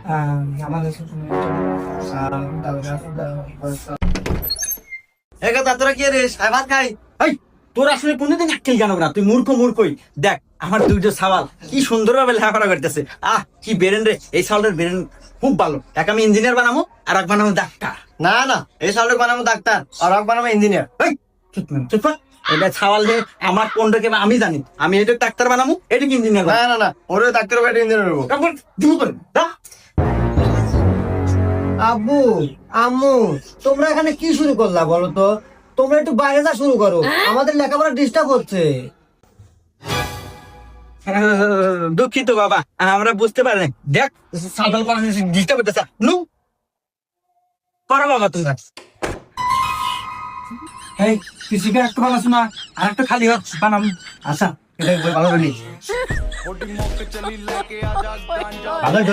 আমাদের তোরা কি রে ভাত খাই? তোর আসলে কোনদিন আক্কেল জানো না, তুই মূর্খই। দেখ আমার দুইটা সাওয়াল কি সুন্দর ভাবে লেখাপড়া করতেছে। কি বেরেন রে, এই সাওয়ালের বেরেন খুব ভালো। এক আমি ইঞ্জিনিয়ার বানাবো আর এক বানাবো ডাক্তার। না না, এই সালটা বানাবো ডাক্তার আর এক বানাবো ইঞ্জিনিয়ার। চুপ কর। এটা ছাওয়াল রে, আমার কোনটা কে আমি জানি। আমি এটা ডাক্তার বানাবো, এটা কি ইঞ্জিনিয়ার না না না, ওরে ডাক্তার হবে, ইঞ্জিনিয়ার হবো। আব্বু আম্মু, তোমরা এখানে কি শুরু করলা বলো তো? তোমরা একটু বাইরে যা শুরু করো, আমাদের লেখাপড়া ডিস্টার্ব হচ্ছে। দুঃখিত বাবা, আমরা বুঝতে পারি। দেখ সাদল ডিস্টার্ব হতেছে। নু করো বাবা তোমরা। এই পিসিকে একটু বানাস না, আর একটা খালি বানাম। আচ্ছা এটা ভালো